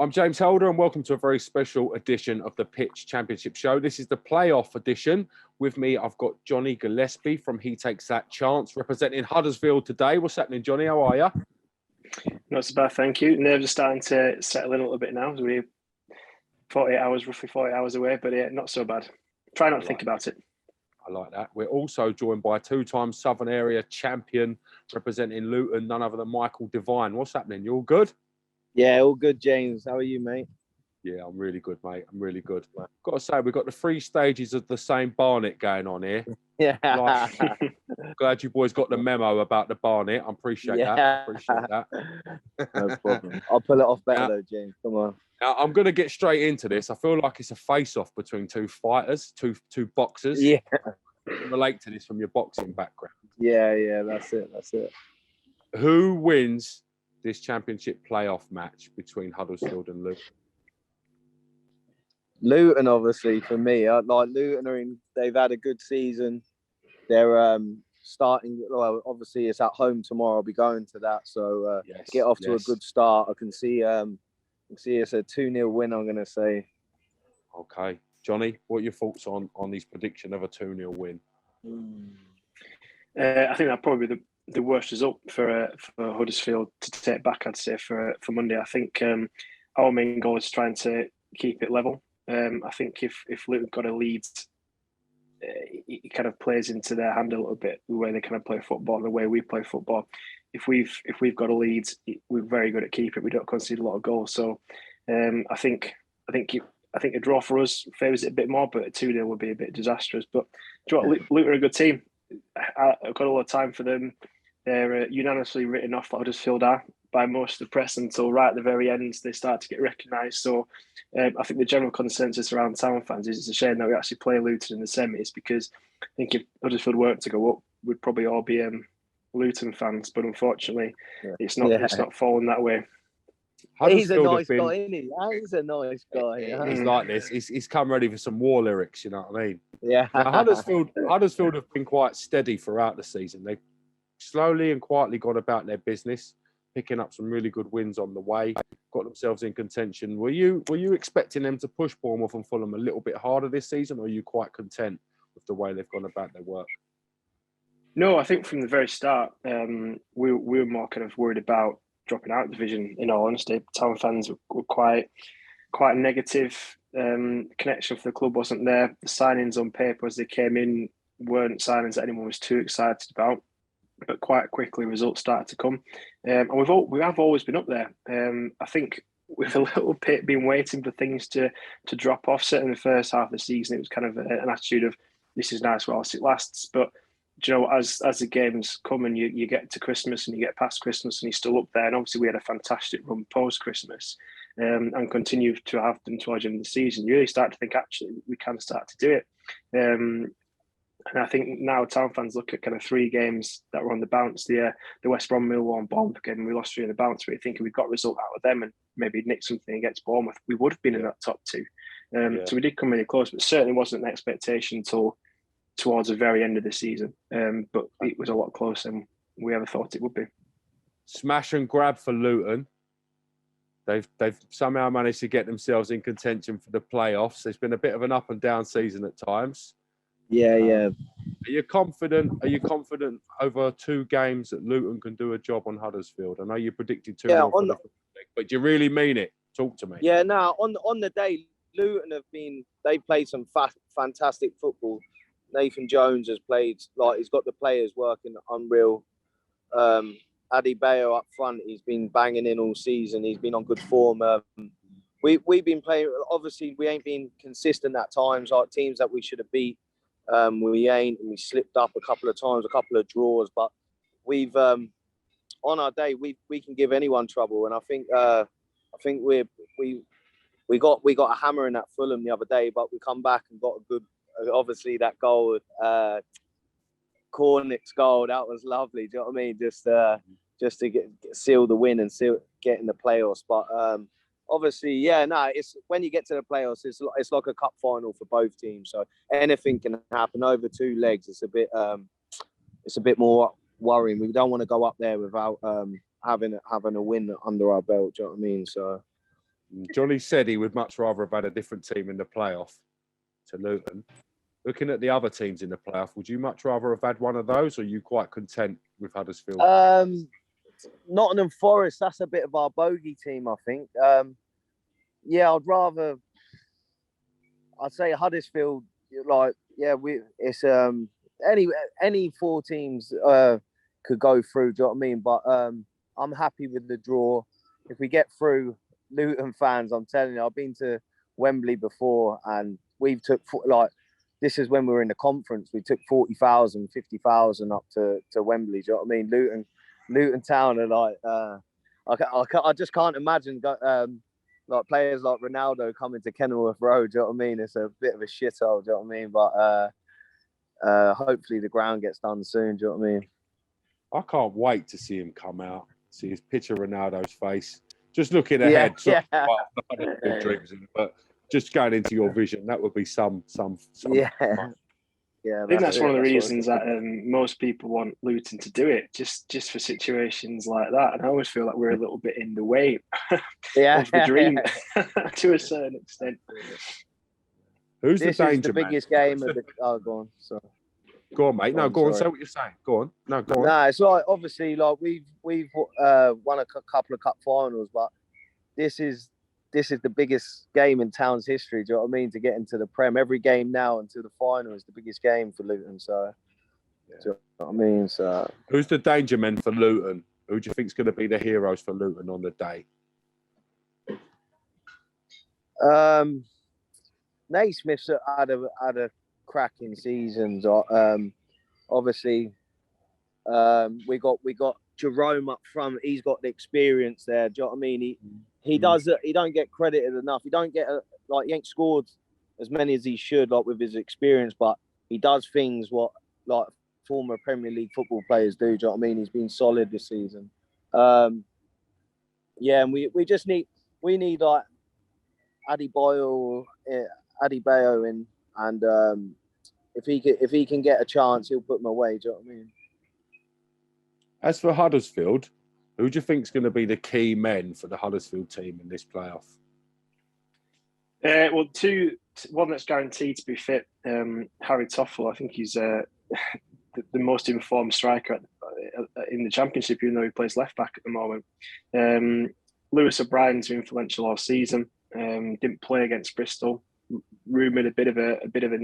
I'm James Holder and welcome to a very special edition of the Pitch Championship Show. This is the playoff edition. With me, I've got Johnny Gillespie from He Takes That Chance, representing Huddersfield today. What's happening, Johnny? How are you? Not so bad, thank you. Nerves are starting to settle in a little bit now. We're roughly 40 hours away, but not so bad. Try not to think about it. I like that. We're also joined by a two-time Southern Area champion representing Luton, none other than Michael Devine. What's happening? You all good? Yeah, all good, James. How are you, mate? Yeah, I'm really good, mate. I'm really good. Got to say, we've got the three stages of the same Barnet going on here. Yeah. Glad you boys got the memo about the Barnet. I appreciate that. No problem. I'll pull it off better though, James. Come on. Now, I'm going to get straight into this. I feel like it's a face-off between two fighters, two boxers. Yeah. Relate to this from your boxing background. Yeah, that's it. Who wins this championship playoff match between Huddersfield and Luton? Luton, obviously, for me. Luton they've had a good season. They're starting, well, obviously it's at home tomorrow. I'll be going to that. So get off to a good start. I can see it's a 2-0 win, I'm going to say. Okay. Johnny, what are your thoughts on his prediction of a 2-0 win? I think that'd probably be the worst result for Huddersfield to take back, I'd say, for Monday. I think our main goal is trying to keep it level. I think if Luton got a lead, it kind of plays into their hand a little bit, the way they kind of play football and the way we play football. If we've got a lead, we're very good at keeping it. We don't concede a lot of goals. So I think a draw for us favours it a bit more, but a 2-0 would be a bit disastrous. But do you know what? Luton are a good team. I've got a lot of time for them. They're unanimously written off, Huddersfield are, by most of the press until right at the very end they start to get recognised. So I think the general consensus around Town fans is it's a shame that we actually play Luton in the semis, because I think if Huddersfield weren't to go up, we'd probably all be Luton fans. But unfortunately, it's not falling that way. He's a nice guy, isn't he? He's a nice guy. Yeah. He's like this. He's come ready for some war lyrics, you know what I mean? Yeah. Now, Huddersfield have been quite steady throughout the season. They've slowly and quietly gone about their business, picking up some really good wins on the way, got themselves in contention. Were you expecting them to push Bournemouth and Fulham a little bit harder this season, or are you quite content with the way they've gone about their work? No, I think from the very start, we were more kind of worried about dropping out of the division, in all honesty. Town fans were quite negative. Connection for the club wasn't there. The signings on paper as they came in weren't signings that anyone was too excited about. But quite quickly, results started to come, and we have always been up there. I think we've a little bit been waiting for things to drop off. Certainly in the first half of the season, it was kind of an attitude of this is nice whilst it lasts. But you know, as the games come and you get to Christmas and you get past Christmas and you're still up there, and obviously we had a fantastic run post Christmas, and continue to have them towards the end of the season. You really start to think actually we can start to do it. And I think now Town fans look at kind of 3 games that were on the bounce. The West Brom, Millwall and Bournemouth game, we lost 3 on the bounce. We're thinking we've got a result out of them and maybe nicked something against Bournemouth, we would have been in that top 2. So we did come really close, but certainly wasn't an expectation until towards the very end of the season. But it was a lot closer than we ever thought it would be. Smash and grab for Luton. They've somehow managed to get themselves in contention for the playoffs. It's been a bit of an up and down season at times. Yeah. Are you confident over 2 games that Luton can do a job on Huddersfield? I know you predicted 2-0, but do you really mean it? Talk to me. Yeah, no, on the day, Luton they played some fantastic football. Nathan Jones has played, he's got the players working unreal. Adebayo up front, he's been banging in all season. He's been on good form. We've been playing, obviously we ain't been consistent at times, like teams that we should have beat. We ain't, and we slipped up a couple of times, a couple of draws, but we've on our day we can give anyone trouble, and I think we got a hammer in that Fulham the other day, but we come back and got a good, obviously that goal, Cornick's goal, that was lovely. Do you know what I mean? Just to seal the win and get in the playoffs, but obviously, it's when you get to the playoffs, it's like a cup final for both teams. So anything can happen over 2 legs. It's a bit more worrying. We don't want to go up there without having a win under our belt. Do you know what I mean? So Johnny said he would much rather have had a different team in the playoff to Luton. Looking at the other teams in the playoff, would you much rather have had one of those, or are you quite content with Huddersfield? Nottingham Forest, that's a bit of our bogey team, I think. Yeah, I'd say Huddersfield, it's any four teams could go through, do you know what I mean? But I'm happy with the draw. If we get through, Luton fans, I'm telling you, I've been to Wembley before, and we've took this is when we were in the conference. We took 40,000, 50,000 up to Wembley. Do you know what I mean? Luton Town are like, I just can't imagine like players like Ronaldo coming to Kenilworth Road. Do you know what I mean? It's a bit of a shithole. Do you know what I mean? But hopefully the ground gets done soon. Do you know what I mean? I can't wait to see him come out, see his picture of Ronaldo's face. Just looking ahead, dreams, but just going into your vision, that would be some. Yeah. I think that's one of the reasons that most people want Luton to do it, just for situations like that. And I always feel like we're a little bit in the way of the dream to a certain extent. Who's this the danger is the biggest game of the? Oh, go on. Sorry. Go on, mate. No, go on. Say what you're saying. Go on. No, go on. No, it's like obviously like we've won a couple of cup finals, but this is the biggest game in Town's history. Do you know what I mean? To get into the Prem, every game now until the final is the biggest game for Luton. So, do you know what I mean? So, who's the danger men for Luton? Who do you think is going to be the heroes for Luton on the day? Naismith's had a cracking seasons. Obviously, we got Jerome up front. He's got the experience there. Do you know what I mean? He does it. He don't get credited enough. He don't get he ain't scored as many as he should, like with his experience. But he does things what like former Premier League football players do. Do you know what I mean? He's been solid this season. And we just need like Adebayo in, and if he can get a chance, he'll put him away. Do you know what I mean? As for Huddersfield, who do you think is going to be the key men for the Huddersfield team in this playoff? Well, one that's guaranteed to be fit, Harry Toffel. I think he's the most informed striker in the Championship, even though he plays left back at the moment. Lewis O'Brien's been influential all season. Didn't play against Bristol. Rumoured a bit of a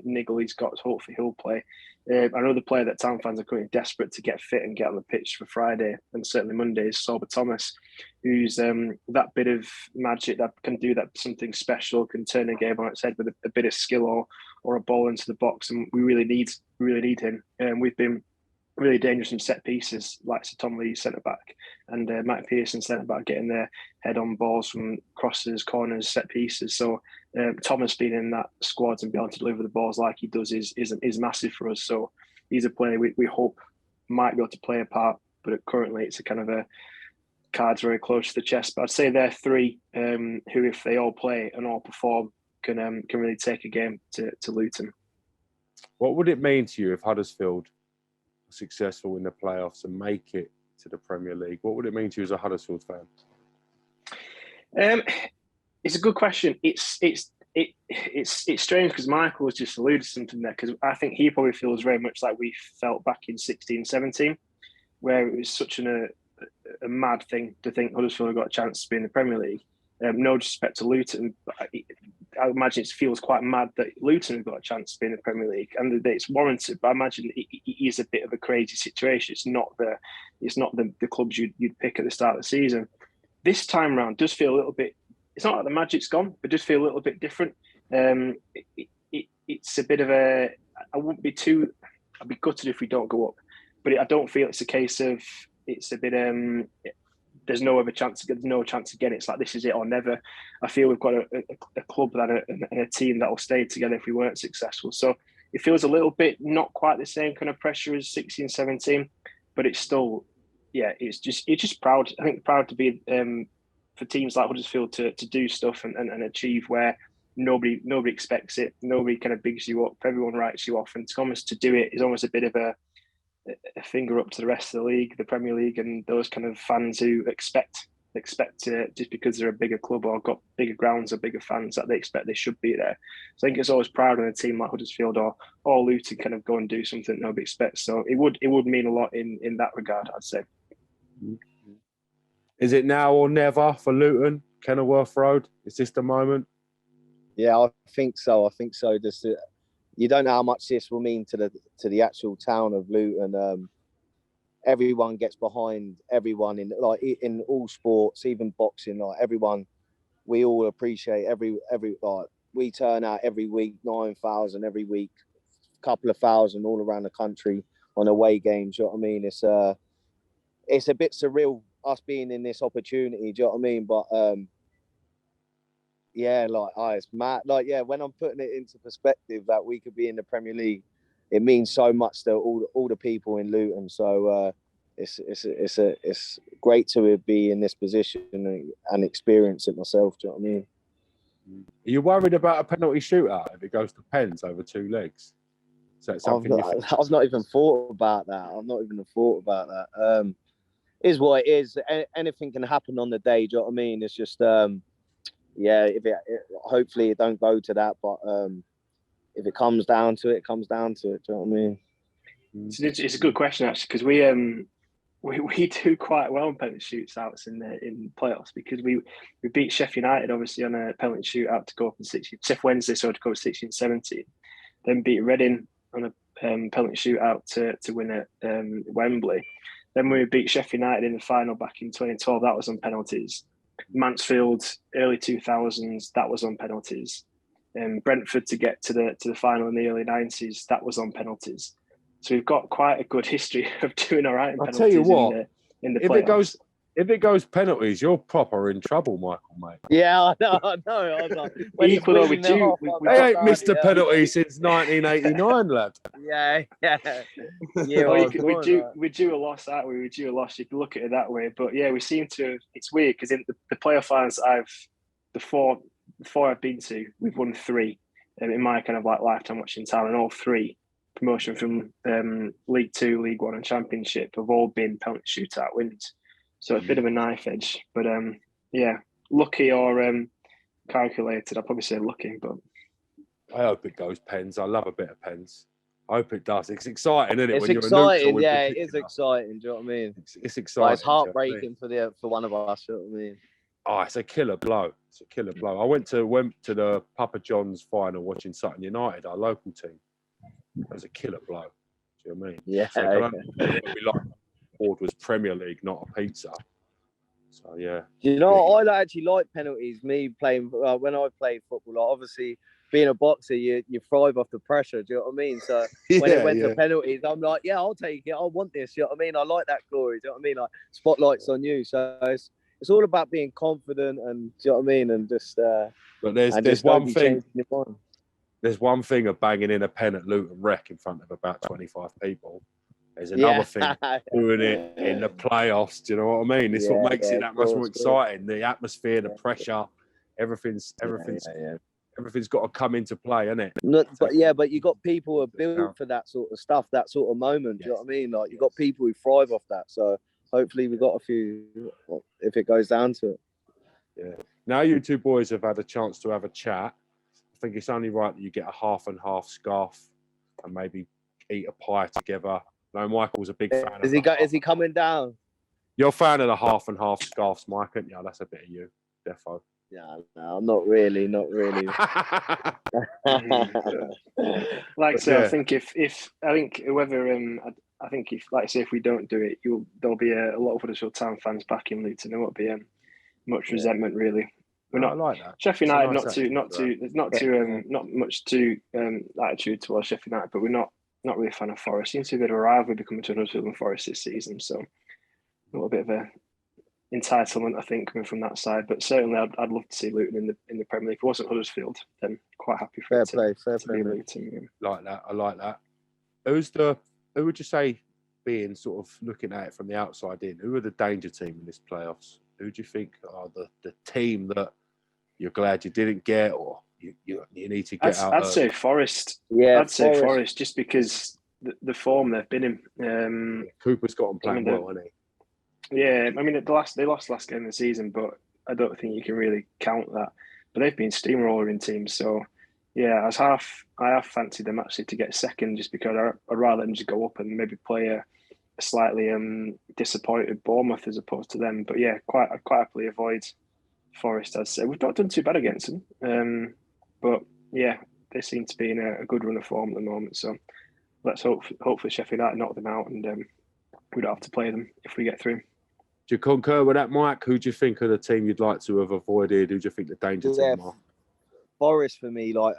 niggle he's got. Hopefully he'll play. Another player that Town fans are currently desperate to get fit and get on the pitch for Friday and certainly Monday is Sorba Thomas, who's that bit of magic that can do that something special, can turn a game on its head with a bit of skill or a ball into the box, and we really need him. We've been really dangerous in set pieces, like Sir Tom Lee centre back and Matt Pearson centre back, getting their head on balls from crosses, corners, set pieces. So Thomas being in that squad and being able to deliver the balls like he does is massive for us. So he's a player we hope might be able to play a part, but currently it's a kind of a cards very close to the chest. But I'd say they're three who, if they all play and all perform, can really take a game to Luton. What would it mean to you if Huddersfield successful in the playoffs and make it to the Premier League? What would it mean to you as a Huddersfield fan? It's a good question. It's strange because Michael was just alluded to something there, because I think he probably feels very much like we felt back in 16-17, where it was such a mad thing to think Huddersfield got a chance to be in the Premier League. No disrespect to Luton, but I imagine it feels quite mad that Luton have got a chance to be in the Premier League, and that it's warranted. But I imagine it is a bit of a crazy situation. It's not the clubs you'd pick at the start of the season. This time round does feel a little bit. It's not like the magic's gone, but does feel a little bit different. It's a bit of a. I'd be gutted if we don't go up, but I don't feel it's a case of. It's a bit. There's no other chance. There's no chance again. It's like this is it or never. I feel we've got a club and a team that will stay together if we weren't successful. So it feels a little bit not quite the same kind of pressure as 16-17, but it's still, it's just proud. I think proud to be for teams like Huddersfield to do stuff and achieve where nobody expects it. Nobody kind of bigs you up. Everyone writes you off, and Thomas to do it is almost a bit of a finger up to the rest of the league, the Premier League, and those kind of fans who expect expect to, just because they're a bigger club or got bigger grounds or bigger fans, that they expect they should be there. So I think it's always proud when a team like Huddersfield or Luton kind of go and do something nobody expects. So it would mean a lot in that regard, I'd say. Is it now or never for Luton, Kenilworth Road? Is this the moment? Yeah, I think so. Just you don't know how much this will mean to the actual town of Luton. Everyone gets behind everyone in all sports, even boxing. Like everyone, we all appreciate every like we turn out every week, 9,000 every week, couple of thousand all around the country on away games. You know what I mean? It's a bit surreal us being in this opportunity. Do you know what I mean? But yeah, it's mad. When I'm putting it into perspective that we could be in the Premier League, it means so much to all the people in Luton. So it's great to be in this position and experience it myself. Do you know what I mean? Are you worried about a penalty shootout if it goes to pens over 2 legs? So it's something I've not even thought about that. Is what it is. Anything can happen on the day. Do you know what I mean? It's just hopefully it don't go to that, but if it comes down to it, it comes down to it. Do you know what I mean? It's a good question actually, because we do quite well on penalty shootouts in playoffs, because we beat Sheffield United obviously on a penalty shootout to go up in 16. Sheffield Wednesday, so to go 16-17. Then beat Reading on a penalty shootout to win at Wembley. Then we beat Sheffield United in the final back in 2012. That was on penalties. Mansfield, early 2000s, that was on penalties. Brentford to get to the final in the early 90s, that was on penalties. So we've got quite a good history of doing all right in penalties. I'll tell you what, in the playoffs. If it goes penalties, you're proper in trouble, Michael, mate. Yeah, I know. I was like, when Equal though, we ain't missed a penalty since 1989, lad. Yeah. We drew a loss, aren't we? We drew a loss. You can look at it that way. But yeah, we seem to. It's weird because in the playoff finals, the four I've been to, we've won 3 in my kind of lifetime watching time, and all 3 promotion from League 2, League 1, and Championship have all been penalty shootout wins. So a bit of a knife edge, but lucky or calculated. I'd probably say lucky, but I hope it goes pens. I love a bit of pens. I hope it does. It's exciting, isn't it? It's exciting, yeah. It is exciting. Do you know what I mean? It's exciting. But it's heartbreaking for one of us. Do you know what I mean? Oh, it's a killer blow. I went to the Papa John's final watching Sutton United, our local team. It was a killer blow. Do you know what I mean? Yeah. So board was Premier League, not a pizza. So yeah. You know, I actually like penalties. Me playing when I played football, obviously being a boxer, you thrive off the pressure. Do you know what I mean? So when it went to penalties, I'm like, yeah, I'll take it. I want this. You know what I mean? I like that glory. Do you know what I mean? Like spotlights on you. So it's all about being confident and do you know what I mean? And just. But there's one thing. There's one thing of banging in a pen at Luton Rec in front of about 25 people. There's another thing doing it in the playoffs. Do you know what I mean? It's what makes it that much more exciting. The atmosphere, the pressure, everything's got to come into play, isn't it? But you got people who are built for that sort of stuff, that sort of moment. Do you know what I mean? Like you got people who thrive off that. So hopefully we got a few if it goes down to it. Yeah. Now you two boys have had a chance to have a chat. I think it's only right that you get a half and half scarf and maybe eat a pie together. No, Michael's a big fan. Is he coming down? You're a fan of the half and half scarves, Mike, aren't you? That's a bit of you, defo. Yeah, no, not really. Like I say, I think if whoever if we don't do it, there'll be a lot of Huddersfield Town fans back in Luton. There won't be much resentment really. We're not like that. Sheffield United, not much too attitude towards Sheffield United, but we're not really a fan of Forest. Seems to be a bit of a rivalry becoming to Huddersfield and Forest this season, so a little bit of a entitlement, I think, coming from that side. But certainly, I'd love to see Luton in the Premier League. If it wasn't Huddersfield, then quite happy for it to be Luton. Yeah. Like that, I like that. Who would you say, being sort of looking at it from the outside in, who are the danger team in this playoffs? Who do you think are the team that you're glad you didn't get, or you need to get out? I'd say Forest. Yeah, I'd say Forest just because the form they've been in. Cooper's got on playing well, hasn't he? Yeah, I mean, they lost last game of the season, but I don't think you can really count that. But they've been steamrolling teams, so yeah, I have fancied them actually to get second, just because I'd rather them just go up and maybe play a slightly disappointed Bournemouth as opposed to them. But yeah, I'd quite happily avoid Forest. I'd say we've not done too bad against them, but yeah, they seem to be in a good run of form at the moment. So let's hopefully Sheffield United knock them out, and we don't have to play them if we get through. Do you concur with that, Mike? Who do you think of the team you'd like to have avoided? Who do you think the danger team are? Forest for me, like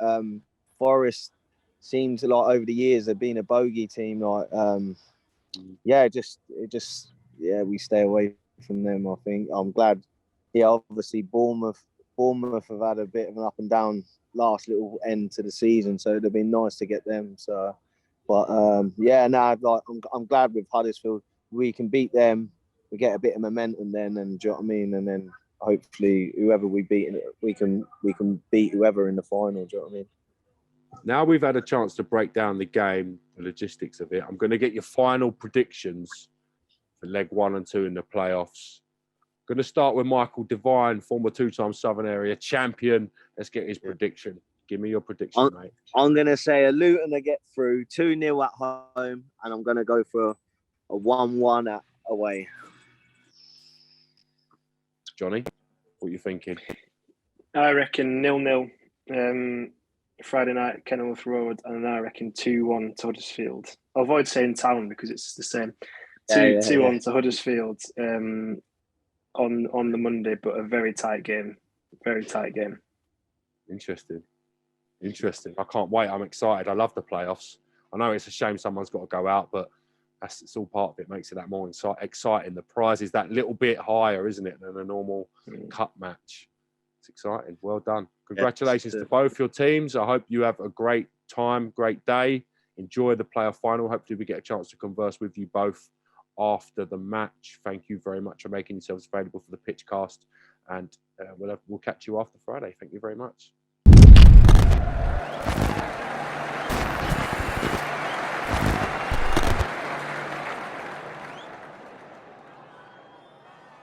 Forest seems like over the years they've been a bogey team. Like we stay away from them. I think I'm glad. Yeah, obviously Bournemouth have had a bit of an up and down last little end to the season, so it'd have been nice to get them. So, but I'm glad with Huddersfield we can beat them. We get a bit of momentum then, and do you know what I mean? And then hopefully whoever we beat, we can beat whoever in the final. Do you know what I mean? Now we've had a chance to break down the game, the logistics of it. I'm going to get your final predictions for leg 1 and 2 in the playoffs. I'm going to start with Michael Devine, former 2-time Southern Area champion. Let's get his prediction. Give me your prediction, mate. I'm going to say a Luton to get through, 2-0 at home, and I'm going to go for a 1-1 away. Johnny, what are you thinking? I reckon 0-0 Friday night at Kenilworth Road, and I reckon 2-1 to Huddersfield. I'll avoid saying Town because it's the same. 2-1 to Huddersfield on the Monday, but a very tight game. Very tight game. Interesting. I can't wait. I'm excited. I love the playoffs. I know it's a shame someone's got to go out, but it's all part of it. Makes it that more exciting. The prize is that little bit higher, isn't it, than a normal cup match. It's exciting. Well done. Congratulations to both your teams. I hope you have a great time, great day. Enjoy the playoff final. Hopefully we get a chance to converse with you both after the match. Thank you very much for making yourselves available for the Pitchcast, and we'll catch you after Friday. Thank you very much.